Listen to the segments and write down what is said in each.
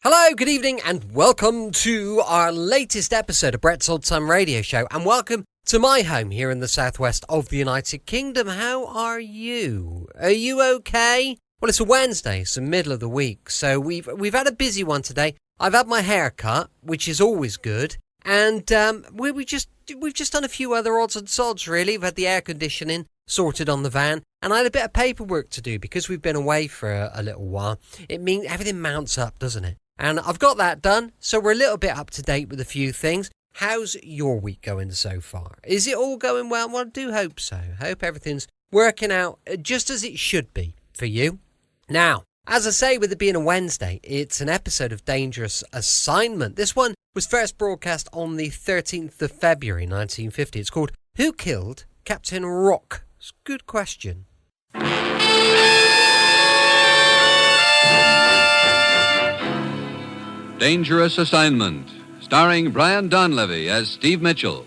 Hello, good evening, and welcome to our latest episode of Brett's Old Time Radio Show, and welcome to my home here in the southwest of the United Kingdom. How are you? Are you okay? Well, it's a Wednesday, it's the middle of the week, so we've had a busy one today. I've had my hair cut, which is always good, and we've just done a few other odds and sods, really. We've had the air conditioning sorted on the van, and I had a bit of paperwork to do because we've been away for a little while. It means everything mounts up, doesn't it? And I've got that done, so we're a little bit up to date with a few things. How's your week going so far? Is it all going well? Well, I do hope so. I hope everything's working out just as it should be for you. Now, as I say, with it being a Wednesday, it's an episode of Dangerous Assignment. This one was first broadcast on the 13th of February 1950. It's called Who Killed Captain Rocq? It's a good question. Dangerous Assignment, starring Brian Donlevy as Steve Mitchell.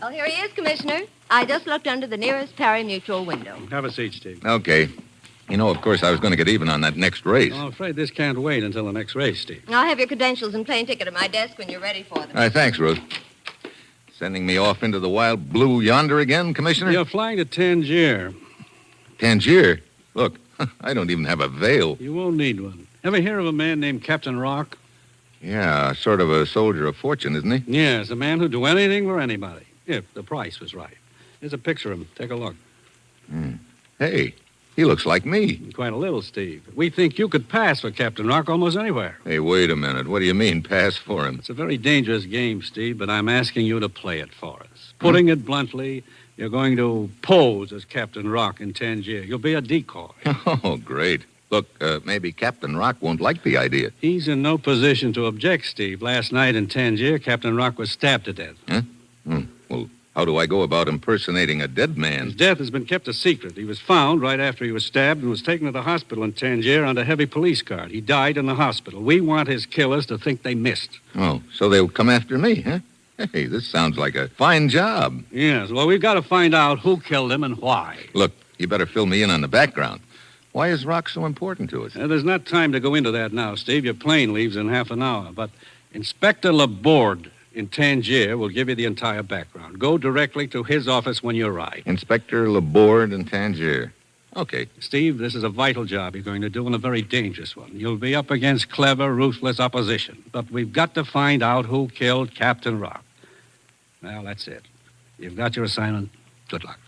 Oh, here he is, Commissioner. I just looked under the nearest pari-mutuel window. Have a seat, Steve. Okay. You know, of course, I was going to get even on that next race. I'm afraid this can't wait until the next race, Steve. I'll have your credentials and plane ticket at my desk when you're ready for them. All right, thanks, Ruth. Sending me off into the wild blue yonder again, Commissioner? You're flying to Tangier. Tangier? Look, I don't even have a veil. You won't need one. Ever hear of a man named Captain Rocq? Yeah, sort of a soldier of fortune, isn't he? Yes, a man who'd do anything for anybody, if the price was right. Here's a picture of him. Take a look. Hey, he looks like me. Quite a little, Steve. We think you could pass for Captain Rocq almost anywhere. Hey, wait a minute. What do you mean, pass for him? It's a very dangerous game, Steve, but I'm asking you to play it for us. Putting it bluntly, you're going to pose as Captain Rocq in Tangier. You'll be a decoy. Oh, great. Look, maybe Captain Rocq won't like the idea. He's in no position to object, Steve. Last night in Tangier, Captain Rocq was stabbed to death. Huh? Well, how do I go about impersonating a dead man? His death has been kept a secret. He was found right after he was stabbed and was taken to the hospital in Tangier under heavy police guard. He died in the hospital. We want his killers to think they missed. Oh, so they'll come after me, huh? Hey, this sounds like a fine job. Yes, well, we've got to find out who killed him and why. Look, you better fill me in on the background. Why is Rocq so important to us? There's not time to go into that now, Steve. Your plane leaves in half an hour. But Inspector Laborde in Tangier will give you the entire background. Go directly to his office when you arrive. Inspector Laborde in Tangier. Okay. Steve, this is a vital job you're going to do and a very dangerous one. You'll be up against clever, ruthless opposition. But we've got to find out who killed Captain Rocq. Well, that's it. You've got your assignment. Good luck.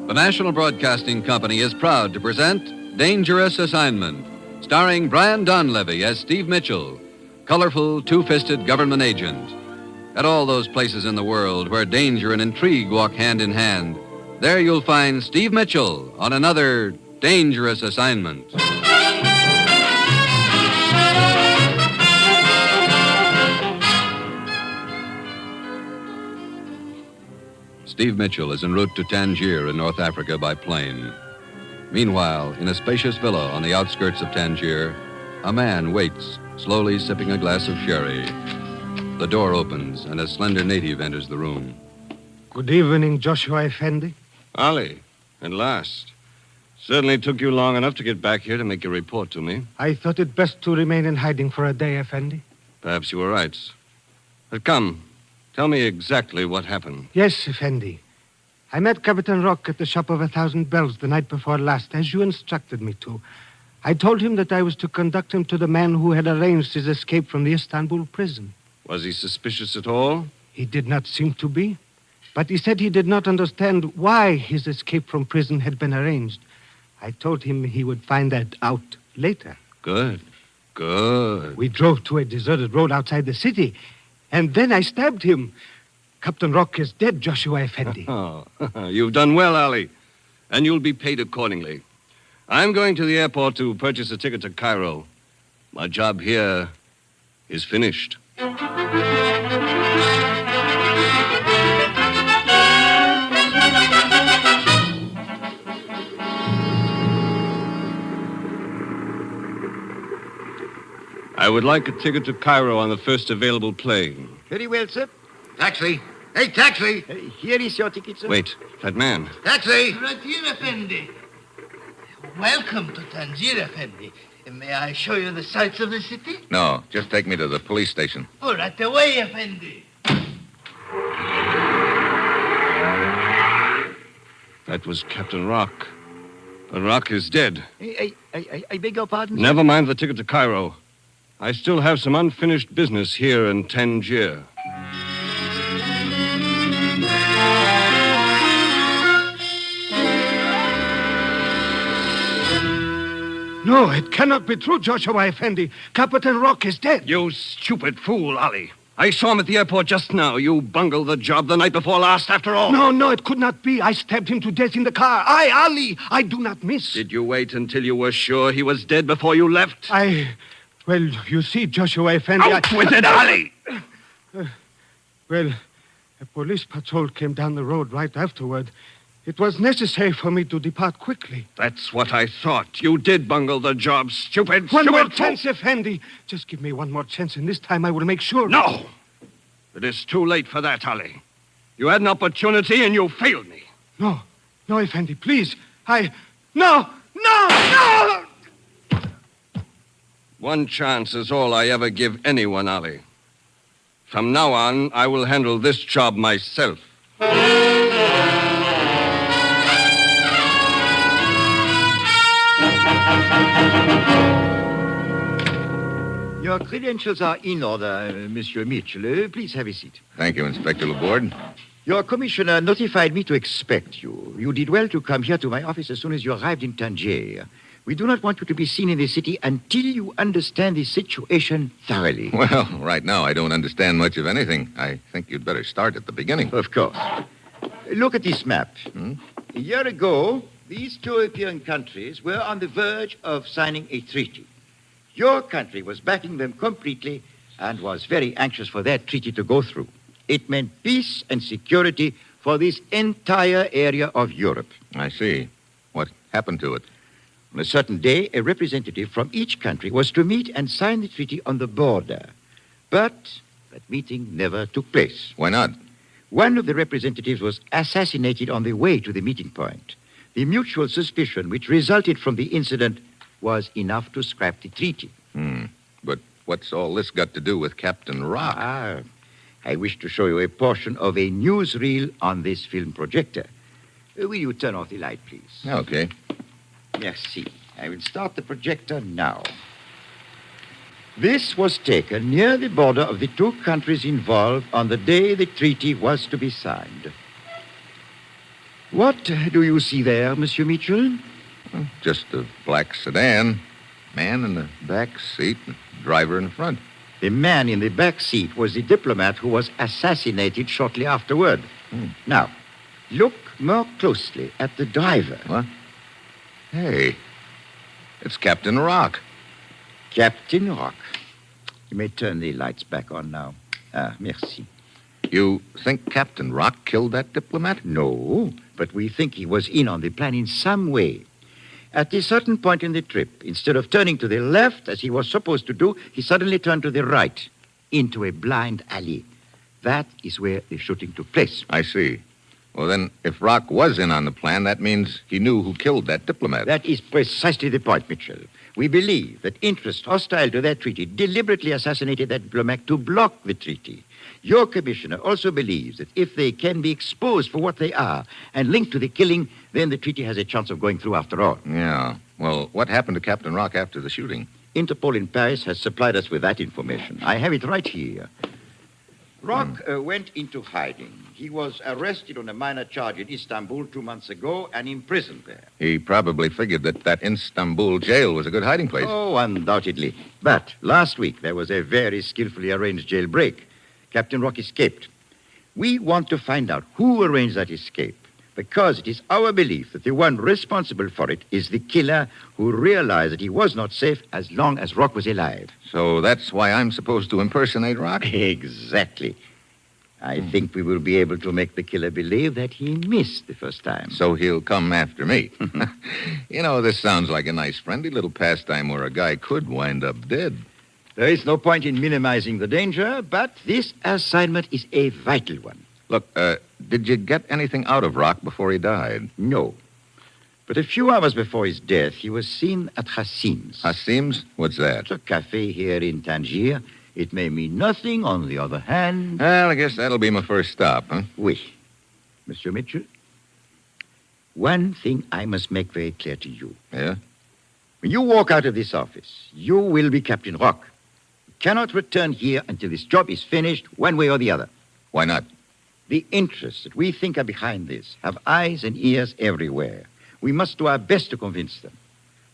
The National Broadcasting Company is proud to present Dangerous Assignment, starring Brian Donlevy as Steve Mitchell, colorful, two-fisted government agent. At all those places in the world where danger and intrigue walk hand in hand, there you'll find Steve Mitchell on another Dangerous Assignment. Steve Mitchell is en route to Tangier in North Africa by plane. Meanwhile, in a spacious villa on the outskirts of Tangier, a man waits, slowly sipping a glass of sherry. The door opens, and a slender native enters the room. Good evening, Joshua Effendi. Ali, at last. Certainly took you long enough to get back here to make your report to me. I thought it best to remain in hiding for a day, Effendi. Perhaps you were right. But come, tell me exactly what happened. Yes, Effendi. I met Captain Rocq at the Shop of 1,000 Bells the night before last, as you instructed me to. I told him that I was to conduct him to the man who had arranged his escape from the Istanbul prison. Was he suspicious at all? He did not seem to be. But he said he did not understand why his escape from prison had been arranged. I told him he would find that out later. Good. Good. We drove to a deserted road outside the city, and then I stabbed him. Captain Rocq is dead, Joshua Effendi. Oh, you've done well, Ali. And you'll be paid accordingly. I'm going to the airport to purchase a ticket to Cairo. My job here is finished. I would like a ticket to Cairo on the first available plane. Very well, sir. Taxi. Hey, taxi. Here is your ticket, sir. Wait, that man. Taxi. Tangier Effendi. Welcome to Tangier Effendi. May I show you the sights of the city? No, just take me to the police station. Oh, right away, Effendi. That was Captain Rocq. But Rocq is dead. I beg your pardon, sir? Never mind the ticket to Cairo. I still have some unfinished business here in Tangier. No, it cannot be true, Joshua Effendi. Captain Rocq is dead. You stupid fool, Ali. I saw him at the airport just now. You bungled the job the night before last, after all. No, it could not be. I stabbed him to death in the car. Ali, I do not miss. Did you wait until you were sure he was dead before you left? Well, you see, Joshua Effendi... Out with it, Ali! Well, a police patrol came down the road right afterward. It was necessary for me to depart quickly. That's what I thought. You did bungle the job, stupid. One more fool. chance, Effendi. Just give me one more chance, and this time I will make sure. No! It is too late for that, Ali. You had an opportunity and you failed me. No, Effendi, please. No! One chance is all I ever give anyone, Ali. From now on, I will handle this job myself. Your credentials are in order, Monsieur Mitchell. Please have a seat. Thank you, Inspector Laborde. Your commissioner notified me to expect you. You did well to come here to my office as soon as you arrived in Tangier. We do not want you to be seen in the city until you understand the situation thoroughly. Well, right now I don't understand much of anything. I think you'd better start at the beginning. Of course. Look at this map. A year ago, these two European countries were on the verge of signing a treaty. Your country was backing them completely and was very anxious for that treaty to go through. It meant peace and security for this entire area of Europe. I see. What happened to it? On a certain day, a representative from each country was to meet and sign the treaty on the border. But that meeting never took place. Why not? One of the representatives was assassinated on the way to the meeting point. The mutual suspicion which resulted from the incident was enough to scrap the treaty. But what's all this got to do with Captain Rocq? I wish to show you a portion of a newsreel on this film projector. Will you turn off the light, please? Okay. Merci. I will start the projector now. This was taken near the border of the two countries involved on the day the treaty was to be signed. What do you see there, Monsieur Mitchell? Just a black sedan. Man in the back seat, and driver in front. The man in the back seat was the diplomat who was assassinated shortly afterward. Now, look more closely at the driver. What? Hey, it's Captain Rocq. Captain Rocq. You may turn the lights back on now. Merci. You think Captain Rocq killed that diplomat? No, but we think he was in on the plan in some way. At a certain point in the trip, instead of turning to the left, as he was supposed to do, he suddenly turned to the right, into a blind alley. That is where the shooting took place. I see. Well, then, if Rocq was in on the plan, that means he knew who killed that diplomat. That is precisely the point, Mitchell. We believe that interests hostile to that treaty deliberately assassinated that diplomat to block the treaty. Your commissioner also believes that if they can be exposed for what they are and linked to the killing, then the treaty has a chance of going through after all. Yeah. Well, what happened to Captain Rocq after the shooting? Interpol in Paris has supplied us with that information. I have it right here. Rocq went into hiding. He was arrested on a minor charge in Istanbul 2 months ago and imprisoned there. He probably figured that Istanbul jail was a good hiding place. Oh, undoubtedly. But last week there was a very skillfully arranged jailbreak. Captain Rocq escaped. We want to find out who arranged that escape. Because it is our belief that the one responsible for it is the killer who realized that he was not safe as long as Rocq was alive. So that's why I'm supposed to impersonate Rocq? Exactly. I think we will be able to make the killer believe that he missed the first time. So he'll come after me. You know, this sounds like a nice, friendly little pastime where a guy could wind up dead. There is no point in minimizing the danger, but this assignment is a vital one. Look, did you get anything out of Rocq before he died? No. But a few hours before his death, he was seen at Hassim's. Hassim's? What's that? It's a cafe here in Tangier. It may mean nothing. On the other hand... Well, I guess that'll be my first stop, huh? Oui. Monsieur Mitchell, one thing I must make very clear to you. Yeah? When you walk out of this office, you will be Captain Rocq. You cannot return here until this job is finished, one way or the other. Why not? The interests that we think are behind this have eyes and ears everywhere. We must do our best to convince them.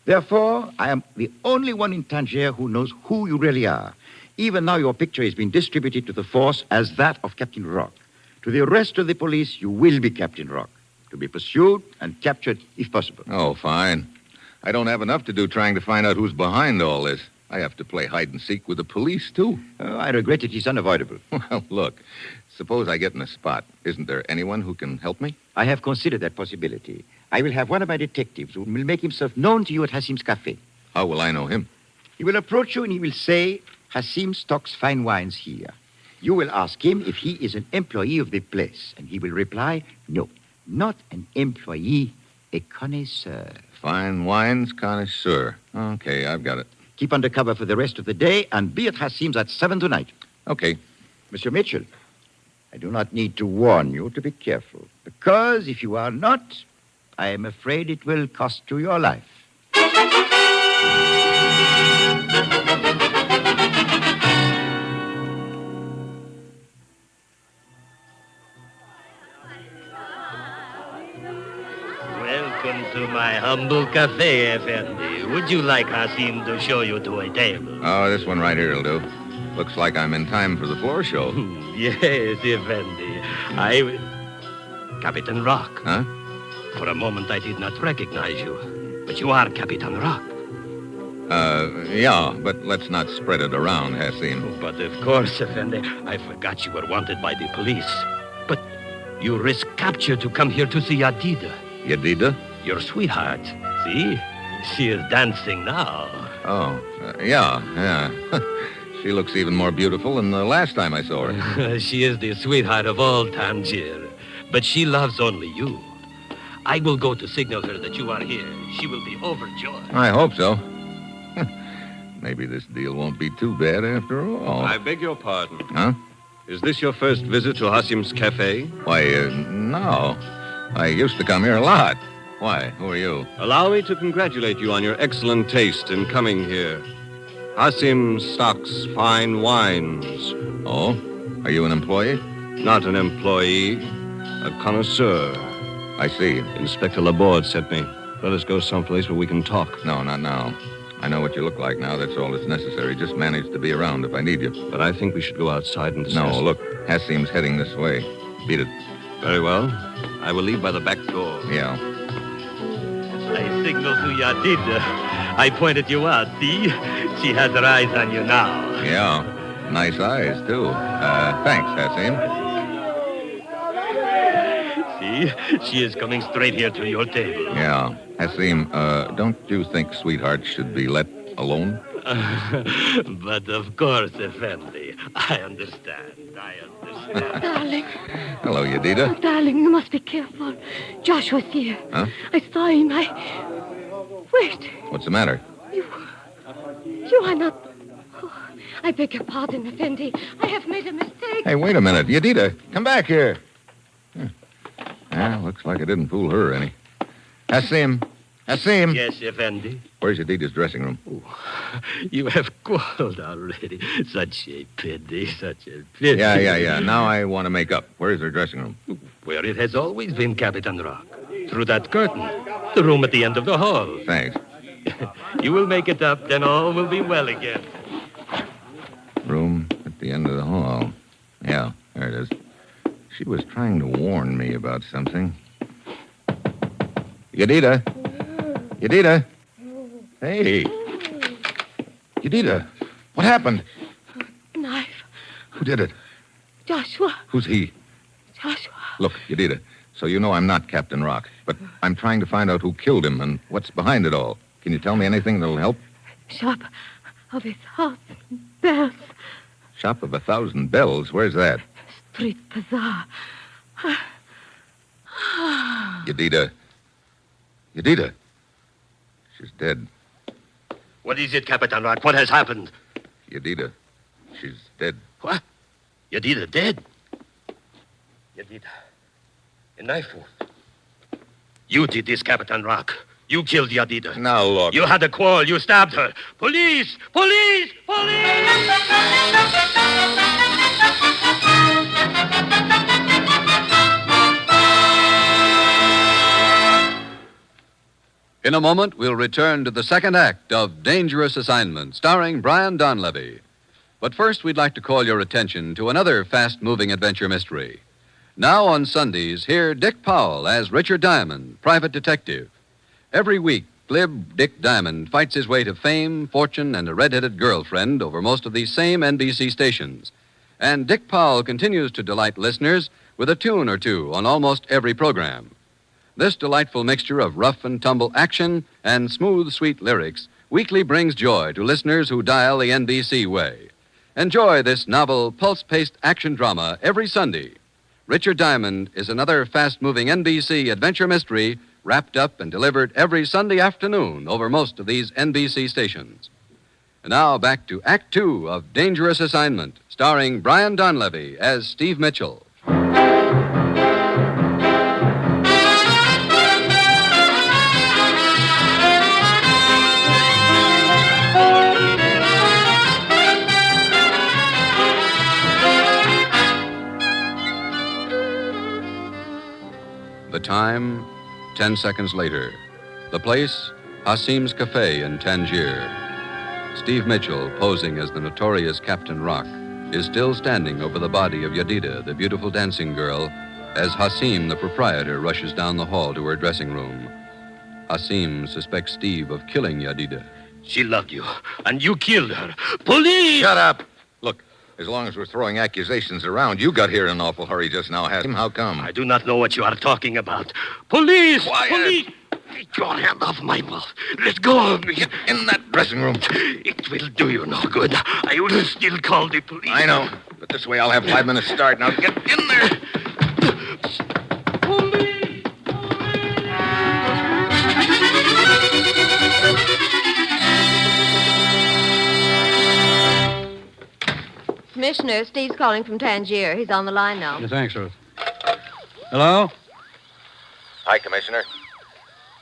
Therefore, I am the only one in Tangier who knows who you really are. Even now, your picture is being distributed to the force as that of Captain Rocq. To the rest of the police, you will be Captain Rocq, to be pursued and captured if possible. Oh, fine. I don't have enough to do trying to find out who's behind all this. I have to play hide-and-seek with the police, too. I regret it is unavoidable. Well, look, suppose I get in a spot. Isn't there anyone who can help me? I have considered that possibility. I will have one of my detectives who will make himself known to you at Hassim's Cafe. How will I know him? He will approach you and he will say, Hassim stocks fine wines here. You will ask him if he is an employee of the place, and he will reply, no, not an employee, a connoisseur. Fine wines connoisseur. Okay, I've got it. Keep under cover for the rest of the day and be at Hassim's at 7 tonight. Okay. Monsieur Mitchell, I do not need to warn you to be careful, because if you are not, I am afraid it will cost you your life. Welcome to my humble cafe, Effendi. Would you like Hassim to show you to a table? Oh, this one right here will do. Looks like I'm in time for the floor show. Yes, Effendi. Captain Rocq. Huh? For a moment, I did not recognize you. But you are Captain Rocq. Yeah, but let's not spread it around, Hassim. But of course, Effendi, I forgot you were wanted by the police. But you risk capture to come here to see Yadida. Yadida? Your sweetheart. See? She is dancing now. Oh, yeah. She looks even more beautiful than the last time I saw her. She is the sweetheart of all Tangier. But she loves only you. I will go to signal her that you are here. She will be overjoyed. I hope so. Maybe this deal won't be too bad after all. I beg your pardon. Huh? Is this your first visit to Hassim's Cafe? Why, no. I used to come here a lot. Why? Who are you? Allow me to congratulate you on your excellent taste in coming here. Hassim stocks fine wines. Oh? Are you an employee? Not an employee, a connoisseur. I see. Inspector Laborde sent me. Let us go someplace where we can talk. No, not now. I know what you look like now. That's all that's necessary. Just manage to be around if I need you. But I think we should go outside and discuss. No, look. Hassim's heading this way. Beat it. Very well. I will leave by the back door. Yeah. I signaled to Yadida. I pointed you out, see? She has her eyes on you now. Yeah. Nice eyes, too. Thanks, Hassim. See? She is coming straight here to your table. Yeah. Hassim, don't you think sweetheart should be let alone? But of course, Effendi. I understand. Darling. Hello, Yadida. Oh, darling, you must be careful. Joshua's here. Huh? I saw him. Wait. What's the matter? You are not... Oh, I beg your pardon, Effendi. I have made a mistake. Hey, wait a minute. Yadida, come back here. Looks like I didn't fool her any. Hassim. Yes, Effendi. Where's Yadida's dressing room? Oh, you have quarreled already. Such a pity, such a pity. Yeah. Now I want to make up. Where's her dressing room? Where it has always been, Captain Rocq. Through that curtain. The room at the end of the hall. Thanks. You will make it up, then all will be well again. Room at the end of the hall. Yeah, there it is. She was trying to warn me about something. Yadida? Yadida? Hey. Yadida, what happened? Knife. Who did it? Joshua. Who's he? Joshua. Look, Yadida, so you know I'm not Captain Rocq, but I'm trying to find out who killed him and what's behind it all. Can you tell me anything that'll help? Shop of 1,000 bells. Shop of 1,000 bells? Where's that? Street bazaar. Yadida. Yadida. She's dead. What is it, Captain Rocq? What has happened? Yadida. She's dead. What? Yadida dead? Yadida. A knife wound. You did this, Captain Rocq. You killed Yadida. Now, look. You had a quarrel. You stabbed her. Police! Police! Police! In a moment, we'll return to the second act of Dangerous Assignment, starring Brian Donlevy. But first, we'd like to call your attention to another fast-moving adventure mystery. Now on Sundays, hear Dick Powell as Richard Diamond, private detective. Every week, glib Dick Diamond fights his way to fame, fortune, and a red-headed girlfriend over most of these same NBC stations. And Dick Powell continues to delight listeners with a tune or two on almost every program. This delightful mixture of rough and tumble action and smooth, sweet lyrics weekly brings joy to listeners who dial the NBC way. Enjoy this novel, pulse-paced action drama every Sunday. Richard Diamond is another fast-moving NBC adventure mystery wrapped up and delivered every Sunday afternoon over most of these NBC stations. And now back to Act Two of Dangerous Assignment, starring Brian Donlevy as Steve Mitchell. The time, 10 seconds later. The place, Hasim's Cafe in Tangier. Steve Mitchell, posing as the notorious Captain Rocq, is still standing over the body of Yadida, the beautiful dancing girl, as Hasim, the proprietor, rushes down the hall to her dressing room. Hasim suspects Steve of killing Yadida. She loved you, and you killed her. Police! Shut up! Look, as long as we're throwing accusations around, you got here in an awful hurry just now, Hasim. How come? I do not know what you are talking about. Police! Quiet. Police! Take your hand off my mouth. Let go of me. Get in that dressing room. It will do you no good. I will still call the police. I know, but this way I'll have 5 minutes start. Now get in there. Police! Commissioner, Steve's calling from Tangier. He's on the line now. Yeah, thanks, Ruth. Hello? Hi, Commissioner.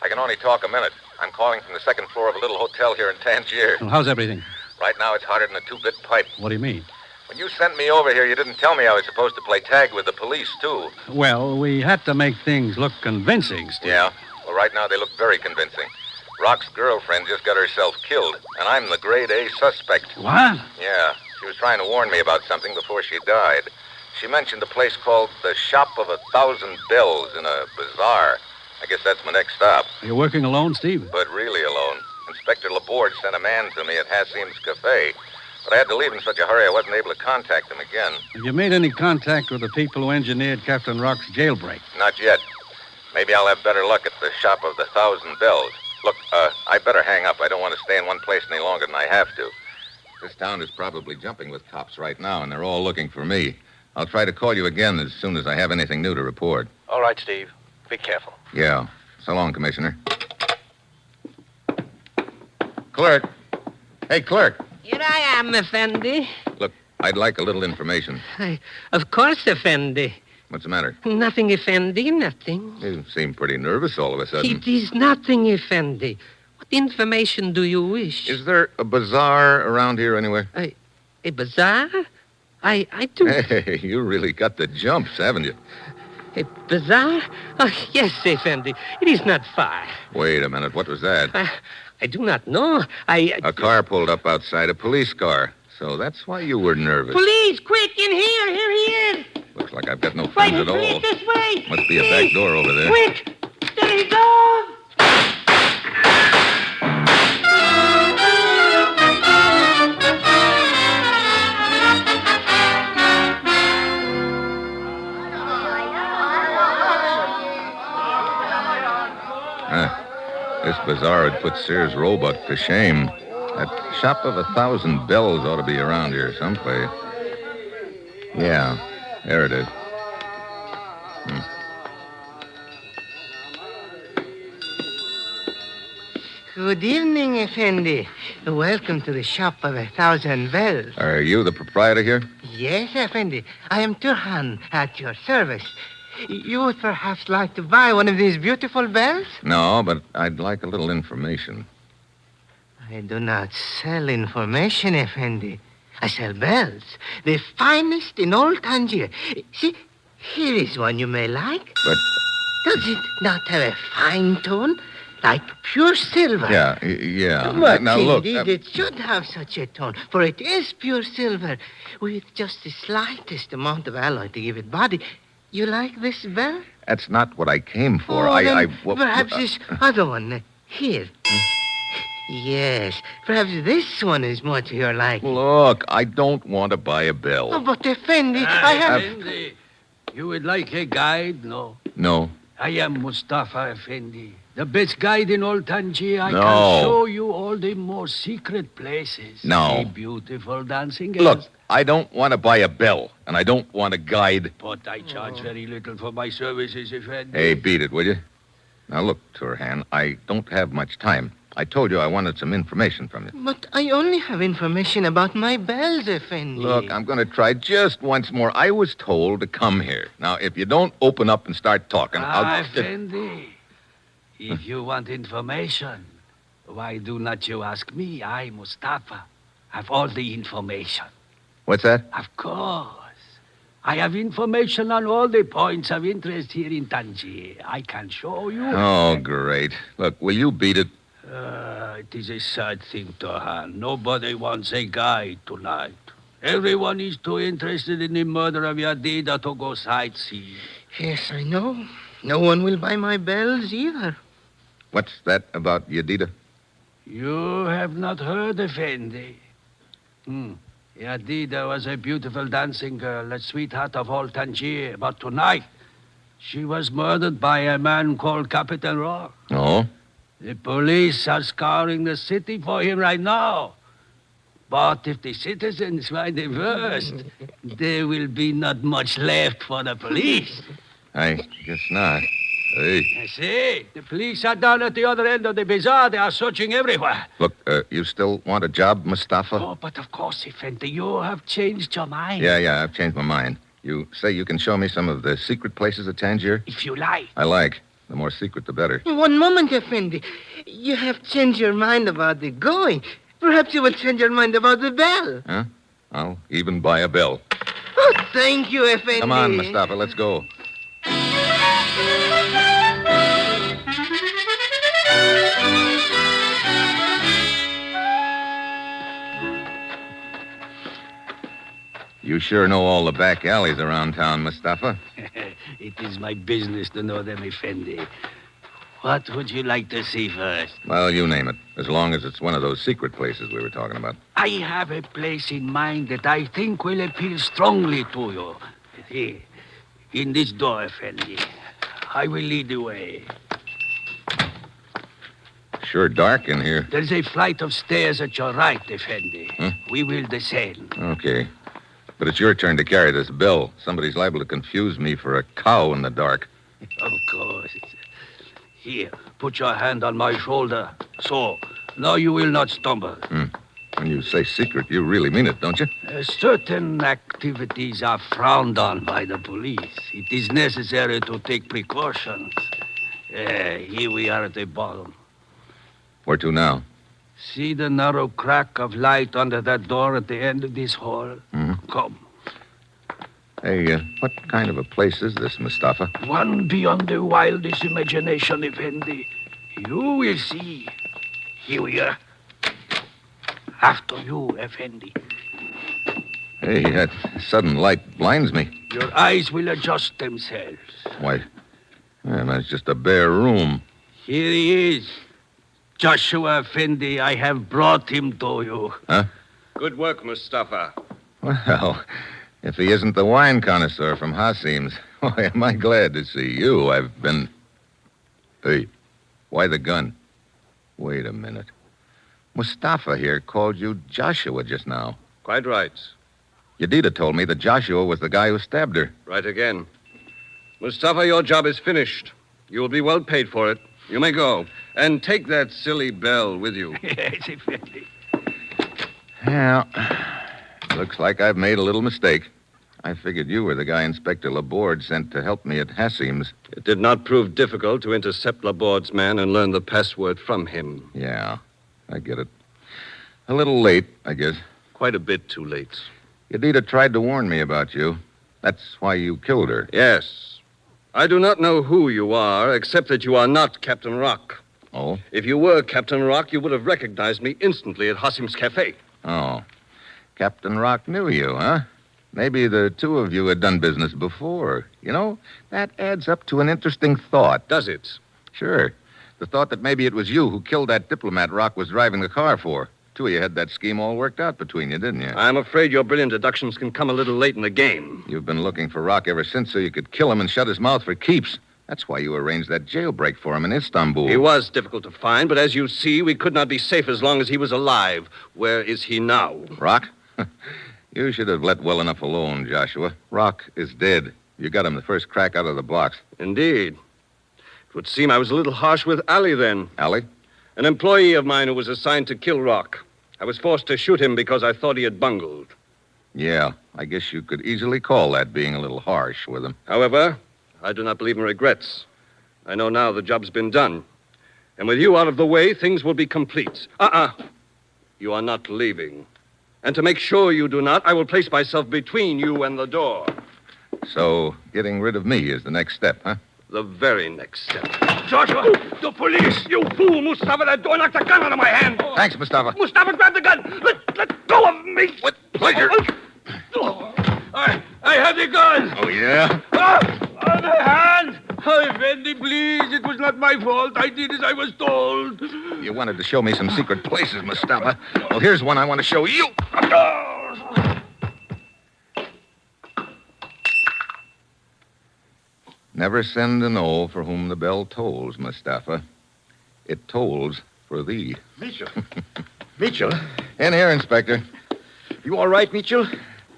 I can only talk a minute. I'm calling from the second floor of a little hotel here in Tangier. Well, how's everything? Right now, it's hotter than a two-bit pipe. What do you mean? When you sent me over here, you didn't tell me I was supposed to play tag with the police, too. Well, we had to make things look convincing, Steve. Yeah? Well, right now, they look very convincing. Rock's girlfriend just got herself killed, and I'm the grade A suspect. What? Yeah. She was trying to warn me about something before she died. She mentioned a place called the Shop of 1,000 Bells in a bazaar. I guess that's my next stop. You're working alone, Steve? But really alone. Inspector Laborde sent a man to me at Hasim's Cafe. But I had to leave in such a hurry I wasn't able to contact him again. Have you made any contact with the people who engineered Captain Rock's jailbreak? Not yet. Maybe I'll have better luck at the Shop of the 1,000 Bells. Look, I better hang up. I don't want to stay in one place any longer than I have to. This town is probably jumping with cops right now, and they're all looking for me. I'll try to call you again as soon as I have anything new to report. All right, Steve. Be careful. Yeah. So long, Commissioner. Clerk. Hey, clerk. Here I am, Effendi. Look, I'd like a little information. Of course, Effendi. What's the matter? Nothing, Effendi, nothing. You seem pretty nervous all of a sudden. It is nothing, Effendi. What information do you wish? Is there a bazaar around here anywhere? A bazaar? I do. Hey, you really got the jumps, haven't you? A bazaar? Oh, yes, Effendi. It is not far. Wait a minute. What was that? I do not know. A car pulled up outside, a police car. So that's why you were nervous. Police, quick, in here. Here he is. Looks like I've got no friends at all. This way. Must be a back door over there. Quick. There he goes. bazaar would put Sears Roebuck to shame. That shop of 1,000 bells ought to be around here someplace. Yeah, there it is. Good evening, Effendi. Welcome to the shop of 1,000 bells. Are you the proprietor here? Yes, Effendi. I am Turhan, at your service. You would perhaps like to buy one of these beautiful bells? No, but I'd like a little information. I do not sell information, Effendi. I sell bells, the finest in all Tangier. See, here is one you may like. But... Does it not have a fine tone? Like pure silver. Yeah. But Now, look. indeed, it should have such a tone, for it is pure silver, with just the slightest amount of alloy to give it body. You like this bell? That's not what I came for. Perhaps this other one, here. Yes, perhaps this one is more to your liking. Look, I don't want to buy a bell. Oh, but Effendi, I have... Effendi, you would like a guide, no? No. I am Mustafa Effendi, the best guide in all Tangier. I No. can show you all the more secret places. No. The beautiful dancing girls. Look, I don't want to buy a bell, and I don't want a guide. But I charge very little for my services, Effendi. Hey, beat it, will you? Now, look, Turhan, I don't have much time. I told you I wanted some information from you. But I only have information about my bells, Effendi. Look, I'm going to try just once more. I was told to come here. Now, if you don't open up and start talking, I'll... Effendi, if you want information, why do not you ask me? I, Mustafa, have all the information. What's that? Of course. I have information on all the points of interest here in Tangier. I can show you. Oh, great. Look, will you beat it? It is a sad thing, Turhan. Nobody wants a guide tonight. Everyone is too interested in the murder of Yadida to go sightseeing. Yes, I know. No one will buy my bells either. What's that about Yadida? You have not heard, Effendi. Yadida was a beautiful dancing girl, a sweetheart of all Tangier. But tonight, she was murdered by a man called Captain Rocq. Oh? The police are scouring the city for him right now. But if the citizens find him first, there will be not much left for the police. I guess not. Hey. I see. The police are down at the other end of the bazaar. They are searching everywhere. Look, you still want a job, Mustafa? Oh, but of course, Effendi, you have changed your mind. Yeah, I've changed my mind. You say you can show me some of the secret places at Tangier? If you like. I like. The more secret, the better. One moment, Effendi. You have changed your mind about the going. Perhaps you will change your mind about the bell. Huh? I'll even buy a bell. Oh, thank you, Effendi. Come on, Mustafa, let's go. You sure know all the back alleys around town, Mustafa. It is my business to know them, Effendi. What would you like to see first? Well, you name it, as long as it's one of those secret places we were talking about. I have a place in mind that I think will appeal strongly to you. Here, in this door, Effendi. I will lead the way. Sure dark in here. There's a flight of stairs at your right, Effendi. Huh? We will descend. Okay. But it's your turn to carry this bell. Somebody's liable to confuse me for a cow in the dark. Of course. Here, put your hand on my shoulder. So, now you will not stumble. When you say secret, you really mean it, don't you? Certain activities are frowned on by the police. It is necessary to take precautions. Here we are at the bottom. Where to now? See the narrow crack of light under that door at the end of this hall? Come. Hey, what kind of a place is this, Mustafa? One beyond the wildest imagination, Effendi. You will see. Here we are. After you, Effendi. Hey, that sudden light blinds me. Your eyes will adjust themselves. Why, man, that's just a bare room. Here he is. Joshua Effendi, I have brought him to you. Huh? Good work, Mustafa. Well, if he isn't the wine connoisseur from Hasim's, why, am I glad to see you. I've been... Hey, why the gun? Wait a minute. Mustafa here called you Joshua just now. Quite right. Yadida told me that Joshua was the guy who stabbed her. Right again. Mustafa, your job is finished. You will be well paid for it. You may go. And take that silly bell with you. Yes, Effendi. Well, looks like I've made a little mistake. I figured you were the guy Inspector Laborde sent to help me at Hassim's. It did not prove difficult to intercept Laborde's man and learn the password from him. Yeah, I get it. A little late, I guess. Quite a bit too late. Yadida tried to warn me about you. That's why you killed her. Yes. I do not know who you are, except that you are not Captain Rocq. Oh? If you were Captain Rocq, you would have recognized me instantly at Hassim's Cafe. Oh. Captain Rocq knew you, huh? Maybe the two of you had done business before. You know, that adds up to an interesting thought. Does it? Sure. The thought that maybe it was you who killed that diplomat Rocq was driving the car for. Two of you had that scheme all worked out between you, didn't you? I'm afraid your brilliant deductions can come a little late in the game. You've been looking for Rocq ever since so you could kill him and shut his mouth for keeps. That's why you arranged that jailbreak for him in Istanbul. He was difficult to find, but as you see, we could not be safe as long as he was alive. Where is he now? Rocq? You should have let well enough alone, Joshua. Rocq is dead. You got him the first crack out of the box. Indeed. It would seem I was a little harsh with Ali then. Ali? An employee of mine who was assigned to kill Rocq. I was forced to shoot him because I thought he had bungled. Yeah, I guess you could easily call that being a little harsh with him. However, I do not believe in regrets. I know now the job's been done. And with you out of the way, things will be complete. You are not leaving. And to make sure you do not, I will place myself between you and the door. So, getting rid of me is the next step, huh? The very next step. Joshua, the police! You fool, Mustafa! That door knocked a gun out of my hand! Thanks, Mustafa. Mustafa, grab the gun! Let go of me! With pleasure. I have the gun! Oh, yeah? On the hand! Oh, Effendi, please. It was not my fault. I did as I was told. You wanted to show me some secret places, Mustafa. Well, here's one I want to show you. Never send an O for whom the bell tolls, Mustafa. It tolls for thee. Mitchell. Mitchell. In here, Inspector. You all right, Mitchell?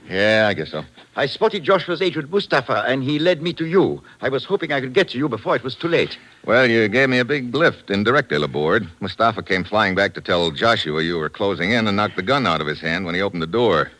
Yeah, I guess so. I spotted Joshua's agent, Mustafa, and he led me to you. I was hoping I could get to you before it was too late. Well, you gave me a big lift indirectly, Laborde. Mustafa came flying back to tell Joshua you were closing in and knocked the gun out of his hand when he opened the door.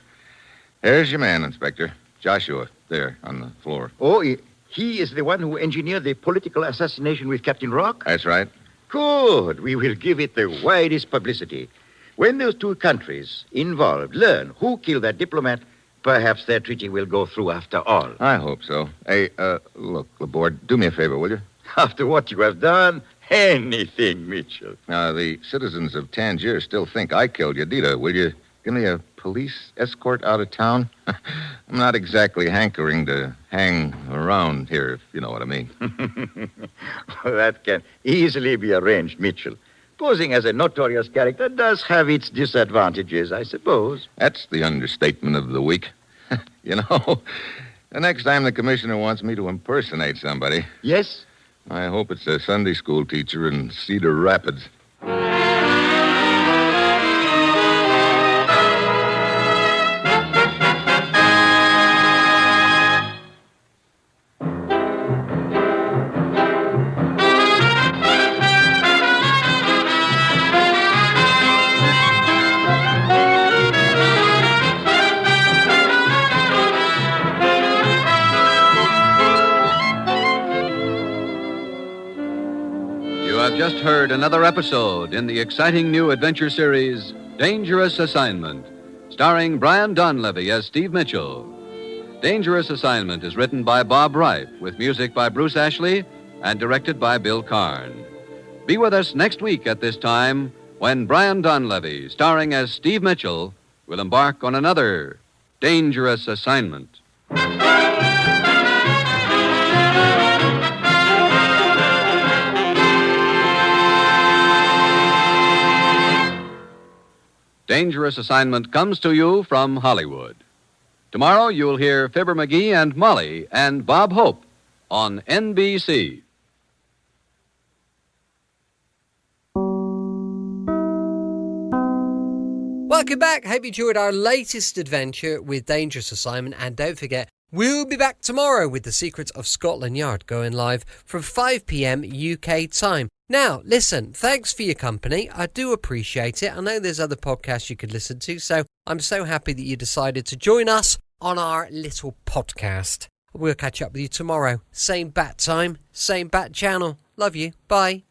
There's your man, Inspector. Joshua, there, on the floor. Oh, he is the one who engineered the political assassination with Captain Rocq? That's right. Good. We will give it the widest publicity. When those two countries involved learn who killed that diplomat, perhaps their treaty will go through after all. I hope so. Hey, look, Laborde, do me a favor, will you? After what you have done, anything, Mitchell. The citizens of Tangier still think I killed Yadida. Will you give me a police escort out of town? I'm not exactly hankering to hang around here, if you know what I mean. Well, that can easily be arranged, Mitchell. Posing as a notorious character does have its disadvantages, I suppose. That's the understatement of the week. You know, the next time the commissioner wants me to impersonate somebody... Yes? I hope it's a Sunday school teacher in Cedar Rapids. Just heard another episode in the exciting new adventure series, Dangerous Assignment, starring Brian Donlevy as Steve Mitchell. Dangerous Assignment is written by Bob Reif, with music by Bruce Ashley and directed by Bill Karn. Be with us next week at this time when Brian Donlevy, starring as Steve Mitchell, will embark on another Dangerous Assignment. Dangerous Assignment comes to you from Hollywood. Tomorrow you'll hear Fibber McGee and Molly and Bob Hope on NBC. Welcome back. Hope you enjoyed our latest adventure with Dangerous Assignment. And don't forget, we'll be back tomorrow with The Secrets of Scotland Yard going live from 5 p.m. UK time. Now, listen, thanks for your company. I do appreciate it. I know there's other podcasts you could listen to, so I'm so happy that you decided to join us on our little podcast. We'll catch up with you tomorrow. Same bat time, same bat channel. Love you. Bye.